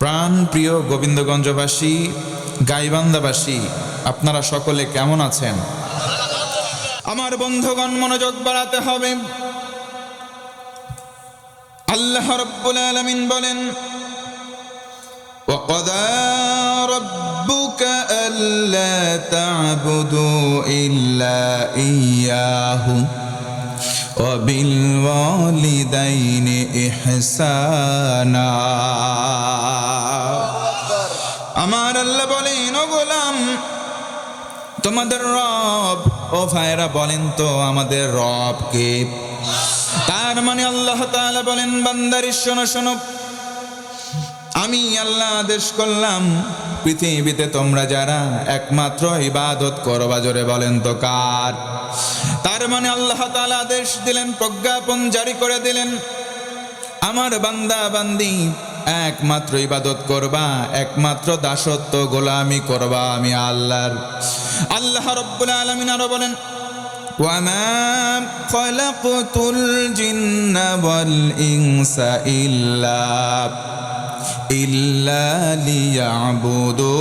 প্রাণ প্রিয় গোবিন্দগঞ্জবাসী, গাইবান্ধাবাসী, আপনারা সকলে কেমন আছেন? আমার বন্ধুগণ, মনোযোগ বাড়াতে হবে। আল্লাহ রাব্বুল আলামিন বলেন, وَقَضَى رَبُّكَ أَلَّا تَعْبُدُوا إِلَّا إِيَّاهُ وَبِالْوَالِدَيْنِ إِحْسَانًا। আমার আল্লাহ বলেন, ও গোলাম, তোমাদের রব, ও ভাইরা বলেন তো আমাদের রব কে? তার মানে আল্লাহ তাআলা বলেন, বান্দারে শোনো শোনো, আমি আল্লাহ আদেশ করলাম পৃথিবীতে তোমরা যারা একমাত্র ইবাদত করবা, জোরে বলেন তো কার? তার মানে আল্লাহ তাআলা আদেশ দিলেন, প্রজ্ঞাপন জারি করে দিলেন, আমার বান্দা বান্দি একমাত্র ইবাদত করবা, একমাত্র দাসত্ব গোলামি করবা আমি আল্লাহর। আল্লাহ রাব্বুল আলামিন আরো বলেন, ওয়ামা খালাকতুল জিন্না ওয়াল ইনসা ইল্লা লিয়াবুদুন।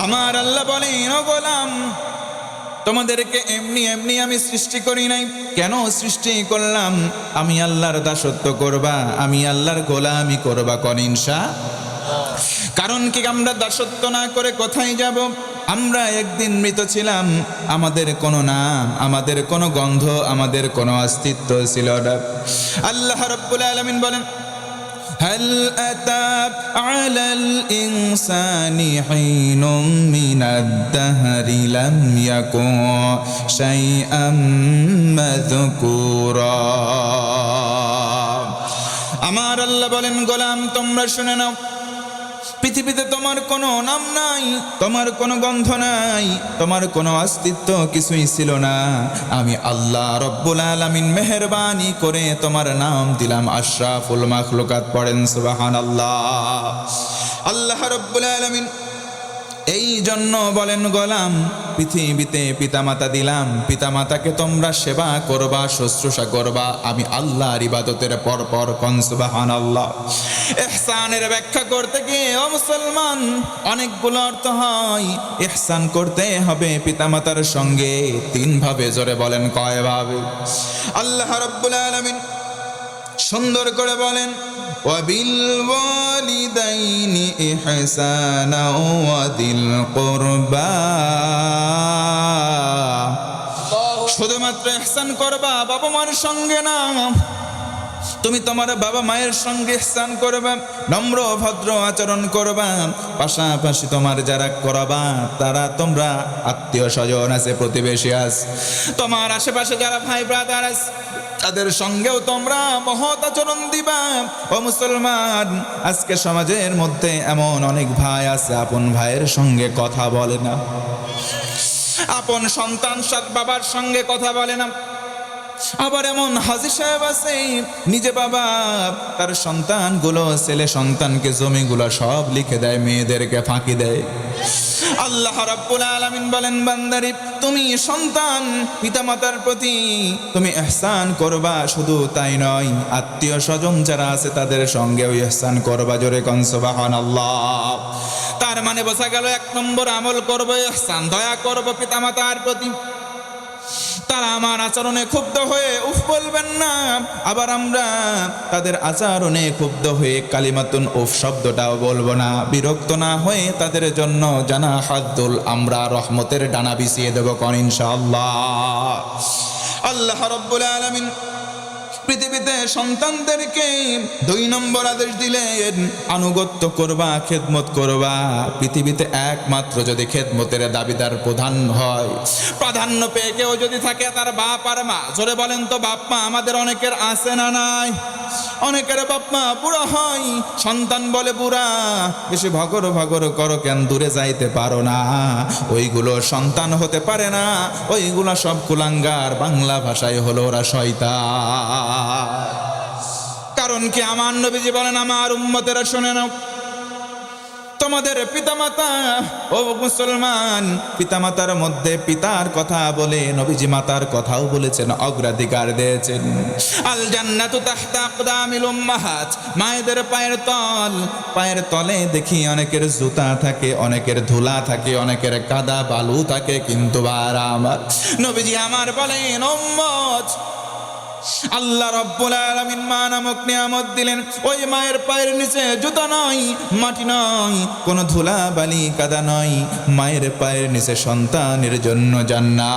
আমার আল্লাহ বলেন, ও গোলাম, তোমাদেরকে এমনি এমনি আমি সৃষ্টি করি নাই। কেন সৃষ্টি করলাম? আমি আল্লাহর দাসত্ব করবা, আমি আল্লাহর গোলামি করবা, কোন ইনশা। কারণ কি, আমরা দাসত্ব না করে কোথায় যাব? আমরা একদিন মৃত ছিলাম, আমাদের কোনো নাম, আমাদের কোনো গন্ধ, আমাদের কোনো অস্তিত্ব ছিল না। আল্লাহ রাব্বুল আলামিন বলেন, হাল আতা আলাল ইনসানি হিনুম মিনাদ দাহরি লাম ইয়াকুন শাইআম মাযকুরা। আমার আল্লাহ বলেন, গোলাম তোমরা শুনে নাও, পৃথিবীতে তোমার কোনো নাম নাই, তোমার কোনো গন্ধ নাই, তোমার কোনো অস্তিত্ব কিছুই ছিল না। আমি আল্লাহ রব্বুল আলামিন মেহেরবানি করে তোমার নাম দিলাম আশরাফুল মাখলুকাত। পড়েন সুবহানাল্লাহ। আল্লাহ রব্বুল আলামিন এই জন্য বলেন, গোলাম পৃথিবীতে পিতামাতা দিলাম, পিতামাতাকে তোমরা সেবা করবা, শুশ্রূষা করবা, আমি আল্লাহর ইবাদতের পরপর। কোন সুবহানাল্লাহ। ইহসানের ব্যাখ্যা করতে গিয়ে ও মুসলমান অনেকগুলো অর্থ হয়। ইহসান করতে হবে পিতামাতার সঙ্গে তিন ভাবে, জোরে বলেন কয় ভাবে? আল্লাহ রাব্বুল আলামিন সুন্দর করে বলেন, ওয়াবিল ওয়ালিদাইনি ইহসানা ওয়াদিল কুরবা। শুধুমাত্র ইহসান করবা বাবা মায়ের সঙ্গে না, তুমি তোমার বাবা মায়ের সঙ্গে ইহসান করবা, নম্র ভদ্র আচরণ করবা, পাশাপাশি তোমার যারা করবা তারা তোমরা আত্মীয় স্বজন আছে, প্রতিবেশী আছে, তোমার আশেপাশে যারা ভাই ব্রাদার আছে তাদের সঙ্গেও তোমরা মহৎ আচরণ দিবা। ও মুসলমান, আজকে সমাজের মধ্যে এমন অনেক ভাই আছে আপন ভাইয়ের সঙ্গে কথা বলে না, আপন সন্তান সৎ বাবার সঙ্গে কথা বলে না। আবার এমন হাজী সাহেব আছে, নিজে বাবা তার সন্তানগুলো, ছেলে সন্তানকে জমিগুলো সব লিখে দেয়, মেয়েদেরকে ফাঁকি দেয়। আল্লাহ রাব্বুল আলামিন বলেন, বান্দারে তুমি সন্তান পিতামাতার প্রতি তুমি ইহসান করবা, শুধু তাই নয় আত্মীয় স্বজন যারা আছে তাদের সঙ্গেও ইহসান করবা, জোরে কোন সুবহানাল্লাহ। তার মানে বোঝা গেল, এক নম্বর আমল করবো ইহসান, দয়া করবো পিতামাতার প্রতি। তারা আমার আচরণে ক্ষুব্ধ হয়ে উফ বলবেন না, আবার আমরা তাদের আচরণে ক্ষুব্ধ হয়ে কালিমাতুন উফ শব্দটাও বলবো না। বিরক্ত না হয়ে তাদের জন্য জানা হাদ্দুল আমরা রহমতের ডানা বিছিয়ে দেব, কোন ইনশাআল্লাহ। আল্লাহ রাব্বুল আলামিন পৃথিবীতে সন্তানদেরকে দুই নম্বর আদেশ দিলেন, আনুগত্য করবা, খেদমত করবা। পৃথিবীতে একমাত্র যদি খেদমতের দাবিদার প্রধান হয়, প্রাধান্য পেয়ে কেউ যদি থাকে তার বাপ আর মা। জোরে বলেন তো বাপ মা আমাদের অনেকের আছে না নাই? অনেকের বাপ মা বুড়া হয়, সন্তান বলে বুড়া, বেশি ভগর ভগর করো কেন, দূরে যাইতে পারো না। ওইগুলো সন্তান হতে পারে না, ওইগুলো সব কুলাঙ্গার, বাংলা ভাষায় হলো ওরা শয়তান। কারণ কি, আমার নবীজি বলেন, আমার উম্মতেরা শুনে নাও, তোমাদের পিতামাতা, ও মুসলমান, পিতামাতার মধ্যে পিতার কথা বলে নবীজি মাতার কথাও বলেছেন, অগ্রাধিকার দিয়েছেন। আল জান্নাতু তাহতা আকদামিল উম্মাহাত, মায়েদের পায়ের তলে দেখি অনেকের জুতা থাকে, অনেকের ধুলা থাকে, অনেকের কাদা বালু থাকে, কিন্তু আমার নবীজি আমার বলেন, উম্মত, আল্লাহ রাব্বুল আলামিন মা নামক নিয়ামত দিলেন, ওই মায়ের পায়ের নিচে জুতা নয়, মাটি নয়, কোনো ধুলা বালি কাদা নয়, মায়ের পায়ের নিচে সন্তানের জন্য জান্নাত।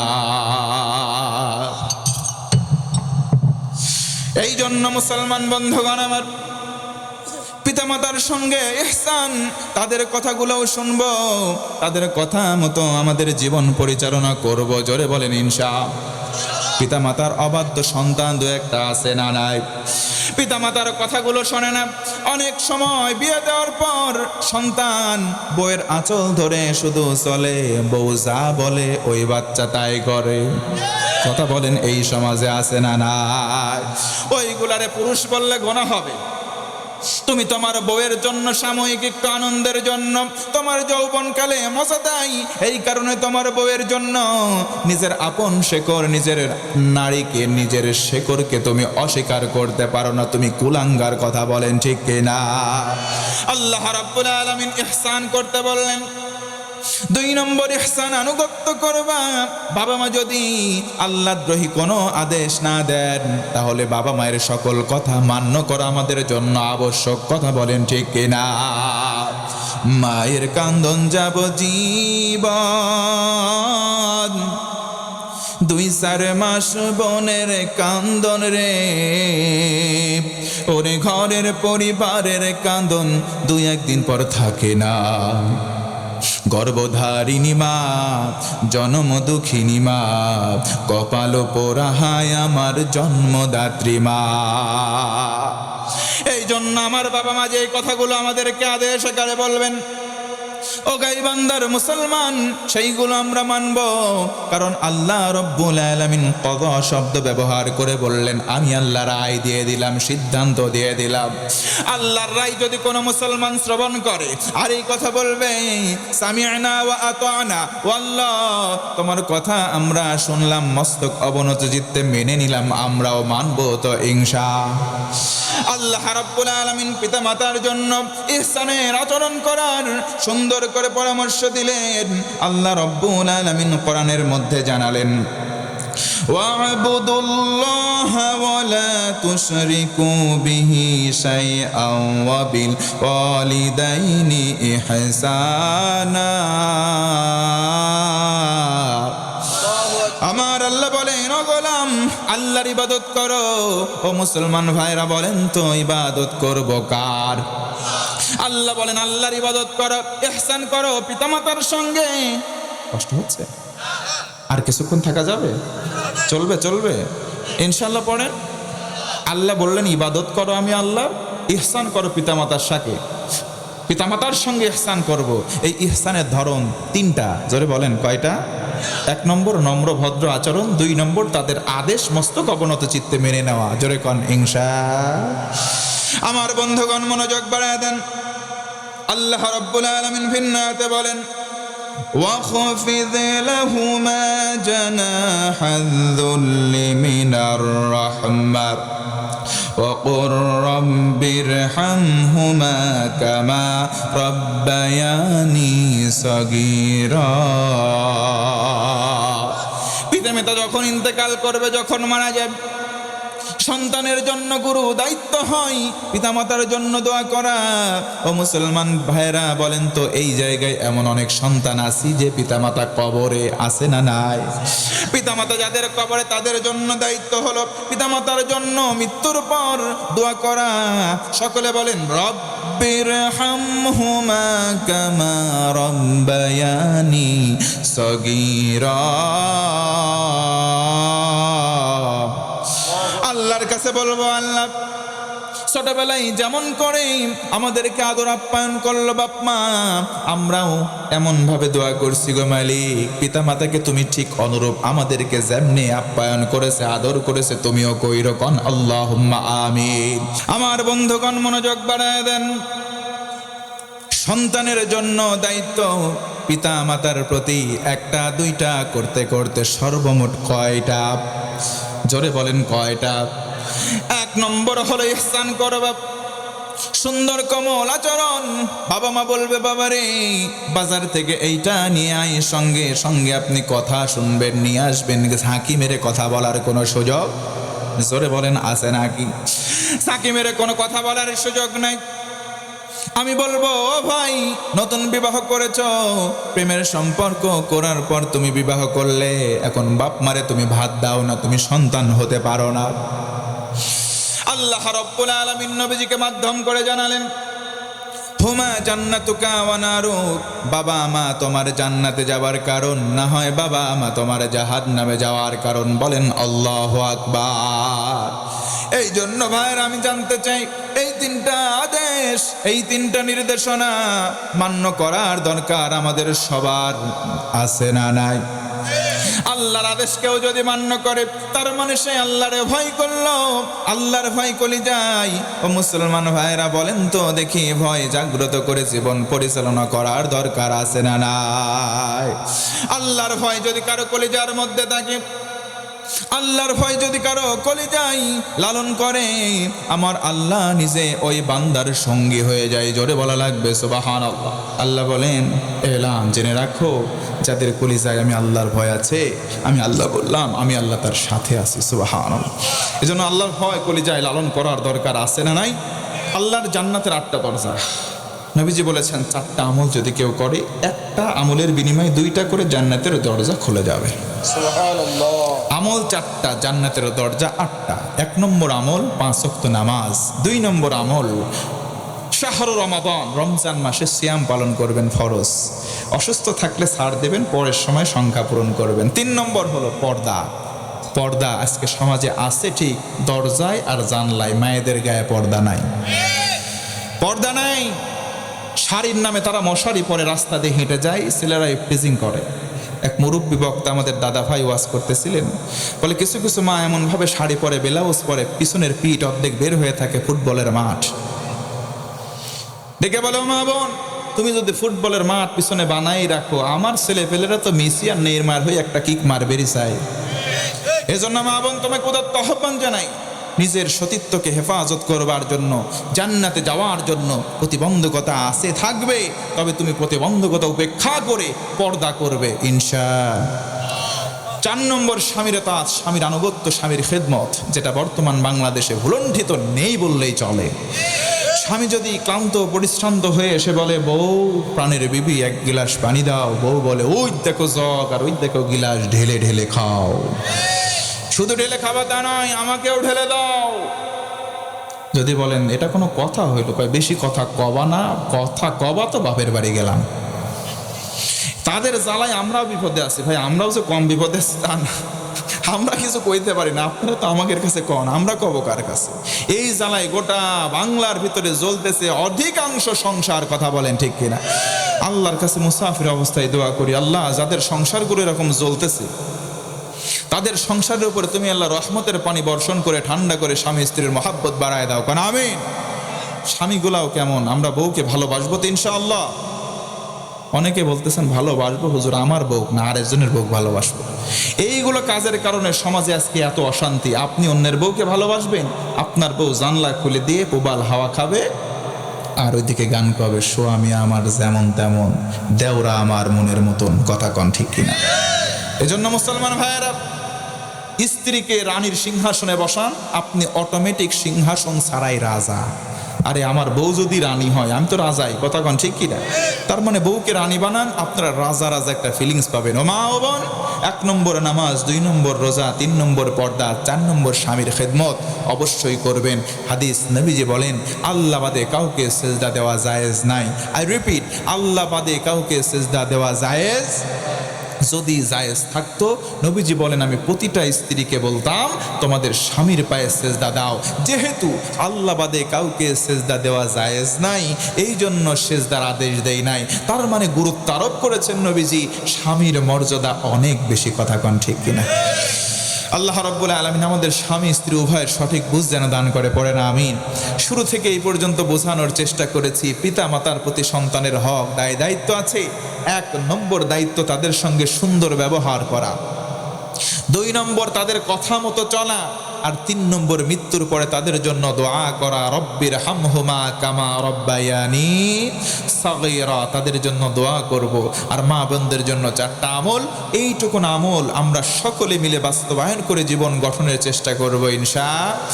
এই জন্য মুসলমান বন্ধুগণ আমার, পিতামাতার সঙ্গে ইহসান, তাদের কথাগুলোও শুনবো, তাদের কথা মতো আমাদের জীবন পরিচালনা করব। জোরে বলেন ইনশাআল্লাহ। পিতামাতার অবাধ্য সন্তান দু একটা আছে না নাই? পিতামাতার কথাগুলো শোনে না। অনেক সময় বিয়ে দেওয়ার পর সন্তান বউয়ের আঁচল ধরে শুধু চলে, বউ যা বলে ওই বাচ্চা তাই করে। কথা বলেন, এই সমাজে আছে না নাই? ওইগুলারে পুরুষ বললে গোনা হবে। তুমি তোমার বউয়ের জন্য সাময়িক একটু আনন্দের জন্য তোমার যৌবনকালে মজা দেয়, এই কারণে তোমার বউয়ের জন্য নিজের আপন শেকড়, নিজের নারীকে, নিজের শেকড়কে তুমি অস্বীকার করতে পারো না। তুমি কুলাঙ্গার। কথা বলেন ঠিক কিনা? আল্লাহ রাব্বুল আলামিন ইহসান করতে বললেন। 2 নম্বর ইহসান, আনুগত্য করবা। বাবা মা যদি আল্লাহদ্রোহী কোনো আদেশ না দেন, তাহলে বাবা মায়ের সকল কথা মান্য করা আমাদের জন্য আবশ্যক। কথা বলেন ঠিক কিনা? মায়ের কান্দন যাব জীবন, 2-4 মাস বোনের কান্দন রে, ওরে ঘরের পরিবারের কান্দন 2-1 দিন পর থাকে না। গর্ভধারিণী মা, জন্ম দুঃখিনী মা, কপাল পোড়াহায় আমার জন্মদাত্রী মা। এই জন্য আমার বাবা মা যে কথাগুলো আমাদেরকে আদেশ আকারে বলবেন, ও গাইবান্দার মুসলমান, সেইগুলো আমরা মানব। কারণ আল্লাহ রব্বুল আলামিন কযা শব্দ ব্যবহার করে বললেন, আমি আল্লাহ রায় দিয়ে দিলাম, সিদ্ধান্ত দিয়ে দিলাম। আল্লাহর রায় যদি কোনো মুসলমান শ্রবণ করে আর এই কথা বলবে, সামি'না ওয়া আতা'না, আল্লাহ তোমার কথা আমরা শুনলাম, মস্তক অবনত চিত্তে মেনে নিলাম, আমরাও মানব তো ইনশাআল্লাহ। আল্লাহ রাব্বুল আলামিন পিতা মাতার জন্য ইহসানের আচরণ করার সুন্দর করে পরামর্শ দিলেন। আল্লাহ রাব্বুল আলামিন কোরআনের মধ্যে জানালেন, ওয়া'বুদুল্লাহা ওয়া লা তুশরিকু বিহি শাইআন ওয়া বিল ওয়ালিদাইনি ইহসানা। আমার আল্লাহ বলেন, ও গোলাম, আল্লাহর ইবাদত করো। ও মুসলমান ভাইরা বলেন তো, ইবাদত করব কার? আল্লাহ বলেন আল্লাহর ইবাদত করো, ইহসান করো পিতামাতার সঙ্গে। কষ্ট হচ্ছে? আর কিছুক্ষণ থাকা যাবে? চলবে ইনশাআল্লাহ। পড়েন, আল্লাহ বললেন ইবাদত করো আমি আল্লাহ, ইহসান করো পিতামাতার সাথে, পিতামাতার সঙ্গে ইহসান করব। এই ইহসানের ধরন 3টা। জোরে বলেন কয়টা? 1 নম্বর নম্র ভদ্র আচরণ, 2 নম্বর তাদের আদেশ মস্তক অবনত চিত্তে মেনে নেওয়া। জোরে কন ইনশাআল্লাহ। আমার বন্ধুগণ মনোযোগ বাড়ায় দেন। আল্লাহ রাব্বুল আলামিন ভিন্নাতে বলেন, وَخَفِضْ لَهُمَا جَنَاحَ الذُّلِّ مِنَ الرَّحْمَةِ وَقُلْ رَبِّ ارْحَمْهُمَا كَمَا رَبَّيَانِي صَغِيرًا। পিতামাতা যখন ইন্তেকাল করবে, যখন মারা যাবে, সন্তানের জন্য গুরু দায়িত্ব হয় পিতামাতার জন্য দোয়া করা। ও মুসলমান ভাইরা বলেন তো, এই জায়গায় এমন অনেক সন্তান আছি যে পিতামাতা কবরে আছে না নাই? পিতামাতা যাদের কবরে, তাদের জন্য দায়িত্ব হলো পিতামাতার জন্য মৃত্যুর পর দোয়া করা। সকলে বলেন, রব্বিরহামহুমা কামা রাব্বায়ানি সগীরা। আল্লাহর কাছে বলবো, আল্লাহ ছোটবেলায় যেমন করে আমাদেরকে আদর আপ্যায়ন করলো বাপ মা, আমরাও এমন ভাবে দোয়া করছি গো মালিক, পিতা মাতাকে তুমি ঠিক অনুরূপ আমাদেরকে যেমনি আপ্যায়ন করেছে, আদর করেছে, তুমিও কইরো কন আল্লাহুম্মা আমিন। আমার বন্ধুগণ মনোযোগ বাড়ায় দেন। সন্তানের জন্য দায়িত্ব পিতা মাতার প্রতি একটা দুইটা করতে করতে সর্বমোট কয়টা? জোরে বলেন কয়টা? 1 নম্বর হলো ইহসান করবা, সুন্দর কোমল আচরণ। বাবা মা বলবে বাবারে বাজার থেকে এইটা নিয়ে আয়, সঙ্গে সঙ্গে আপনি কথা শুনবেন, নিয়ে আসবেন। ঝাঁকি মেরে কথা বলার কোনো সুযোগ, জোরে বলেন, আছে নাকি? ঝাঁকি মেরে কোনো কথা বলার সুযোগ নাই। আমি বলবো ও ভাই, নতুন বিবাহ করেছো, প্রেমের সম্পর্ক করার পর তুমি বিবাহ করলে, এখন বাপ মারে তুমি ভাত দাও না, তুমি সন্তান হতে পারো না। আল্লাহ রাব্বুল আলামিন নবীজিকে মাধ্যম করে জানালেন, হুমা জান্নাতুকা ওয়া নারুক, বাবা মা তোমার জান্নাতে যাওয়ার কারণ, না হয় বাবা মা তোমার জাহান্নামে যাওয়ার কারণ। বলেন আল্লাহু আকবার। এই জন্য ভাইয়ের আমি জানতে চাই, এই 3টা আদেশ, এই 3টা নির্দেশনা মান্য করার দরকার আমাদের সবার, আছে না নাই? আল্লাহর আদেশ কেউ যদি মান্য করে তার মানে সে আল্লাহরে ভয় করলো। আল্লাহর ভয় কলি যায়। ও মুসলমান ভাইরা বলেন তো দেখি, ভয় জাগ্রত করে জীবন পরিচালনা করার দরকার আছে না নাই? আল্লাহর ভয় যদি কারো কলিজার মধ্যে থাকে, আল্লাহর ভয় যদি কারো কলিজায় লালন করে, আমার আল্লাহ নিজে ওই বান্দার সঙ্গী হয়ে যায়। জোরে বলা লাগবে সুবহানাল্লাহ। আল্লাহ বলেন, এলাম জেনে রাখো, যাদের কলিজায় আমি আল্লাহর ভয় আছে, আমি আল্লাহ বললাম, আমি আল্লাহ তার সাথে আছি। সুবহানাল্লাহ। এজন্য আল্লাহর ভয় কলিজায় লালন করার দরকার আছে না নাই? আল্লাহর জান্নাতের 8টা দরজা। নবীজি বলেছেন 4টা আমল যদি কেউ করে, একটা আমলের বিনিময়ে 2টা করে জান্নাতের দরজা খুলে যাবে। সুবহানাল্লাহ। আমল 4টা, জান্নাতের দরজা 8টা। 1 নম্বর আমল 5 ওয়াক্ত নামাজ। 2 নম্বর আমল শাহরু রমাদান, রমজান মাসে সিয়াম পালন করবেন, ফরজ। অসুস্থ থাকলে ছাড় দেবেন, পরের সময় সংখ্যা পূরণ করবেন। 3 নম্বর হলো পর্দা। পর্দা আজকে সমাজে আছে ঠিক, দরজায় আর জানলায়, মায়েদের গায়ে পর্দা নাই, পর্দা নাই। শাড়ির নামে তারা মশারি পরে রাস্তা দিয়ে হেঁটে যায়, ছেলেরা ইফটিজিং করে। এক মুরব্বী বক্তা আমাদের দাদা ভাই ওয়াজ করতেছিলেন, বলে কিছু কিছু মা এমনভাবে শাড়ি পরে, ব্লাউজ পরে, পিছনের পিঠ অর্ধেক বের হয়ে থাকে, ফুটবলের মাঠ দেখে বলো, মা বোন তুমি যদি ফুটবলের মাঠ পিছনে বানাই রাখো, আমার ছেলে পেলেরা তো মেসি আর নেইমার হয়ে একটা কিক মারবেরই চাই। এজন্য মা বোন তোমাকে উদাত্ত আহ্বান জানাই, নিজের সতীত্বকে হেফাজত করবার জন্য, জান্নাতে যাওয়ার জন্য প্রতিবন্ধকতা আছে, থাকবে, তবে তুমি প্রতিবন্ধকতা উপেক্ষা করে পর্দা করবে ইনশাআল্লাহ। 4 নম্বর স্বামীর তাআত, স্বামীর আনুগত্য, স্বামীর খেদমত, যেটা বর্তমান বাংলাদেশে ভুলণ্ঠিত নেই বললেই চলে। স্বামী যদি ক্লান্ত পরিশ্রান্ত হয়ে এসে বলে, বউ প্রাণের বিবি 1 গিলাস পানি দাও, বউ বলে ওই দেখো জগ আর ওই দেখো গিলাস, ঢেলে ঢেলে খাও। শুধু ঢেলে খাওয়া তা নয়, আমাকেও ঢেলে দাও। যদি বলেন এটা কোনো কথা হইল, কয় বেশি কথা কবা না, কথা কবা তো বাপের বাড়ি গেলাম। তাদের জ্বালায় আমরাও বিপদে আছি ভাই, আমরাও যে কম বিপদে আছি তা না, আমরা কিছু কইতে পারি না, আপনারা তো আমাদের কাছে কন, আমরা কব কার কাছে? এই জ্বালায় গোটা বাংলার ভিতরে জ্বলতেছে অধিকাংশ সংসার, কথা বলেন ঠিক কিনা? আল্লাহর কাছে মুসাফির অবস্থায় দোয়া করি, আল্লাহ যাদের সংসারগুলো এরকম জ্বলতেছে, তাদের সংসারের উপরে তুমি আল্লাহ রহমতের পানি বর্ষণ করে ঠান্ডা করে স্বামী স্ত্রীর মহাব্বত বাড়ায় দাও, কারণ আমিন। স্বামীগুলাও কেমন, আমরা বউকে ভালোবাসবো তো ইনশাআল্লাহ। অনেকে বলতেছেন ভালোবাসবো হুজুর, আমার বউ না আরেকজনের বউ ভালোবাসবো। এইগুলো কাজের কারণে সমাজে আজকে এত অশান্তি। আপনি অন্যের বউকে ভালোবাসবেন, আপনার বউ জানলা খুলে দিয়ে প্রবাল হাওয়া খাবে, আর ওইদিকে গান করবে, স্বামী আমার যেমন তেমন, দেওরা আমার মনের মতন। কথা কন ঠিক কিনা? এজন্য মুসলমান ভাইয়েরা, স্ত্রীকে রানীর সিংহাসনে বসান, আপনি অটোমেটিক সিংহাসন ছাড়াই রাজা। আরে আমার বউ যদি রানী হয়, আমি তো রাজাই। কথা কন ঠিক কিনা? তার মানে বউকে রানী বানান, আপনারা রাজা রাজা একটা ফিলিংস পাবেন। ও মা ও বোন, 1 নম্বর নামাজ, 2 নম্বর রোজা, 3 নম্বর পর্দা, 4 নম্বর স্বামীর খেদমত অবশ্যই করবেন। হাদিস নবীজি বলেন, আল্লাহ বাদে কাউকে সেজদা দেওয়া জায়েজ নাই। আই রিপিট, আল্লাহ বাদে কাউকে সেজদা দেওয়া জায়েজ। যদি জায়েজ থাকতো, নবীজি বলেন আমি প্রতিটা স্ত্রীকে বলতাম তোমাদের স্বামীর পায়ে সেজদা দাও। যেহেতু আল্লাহ বাদে কাউকে সেজদা দেওয়া জায়েজ নাই, এই জন্য সেজদার আদেশ দেই নাই। তার মানে গুরুত্ব আরোপ করেছেন নবীজি, স্বামীর মর্যাদা অনেক বেশি। কথা কন ঠিক কিনা? আল্লাহ রাব্বুল আলামিন আমাদের স্বামী স্ত্রী উভয়ের সঠিক বুঝ যেন দান করে, পড়ে না আমিন। শুরু থেকে এই পর্যন্ত বোঝানোর চেষ্টা করেছি পিতা মাতার প্রতি সন্তানের হক দায়িত্ব আছে। 1 নম্বর দায়িত্ব তাদের সঙ্গে সুন্দর ব্যবহার করা, 2 নম্বর তাদের কথা মতো চলা, আর 3 নম্বর মৃত্যুর পরে তাদের জন্য দোয়া করা, রব্বির হামহুমা কামা রব্বায়ানি সাগীরা, তাদের জন্য দোয়া করব। আর মা বোনদের জন্য 4টা আমল, এইটুকুন আমল আমরা সকলে মিলে বাস্তবায়ন করে জীবন গঠনের চেষ্টা করব ইনশাআল্লাহ।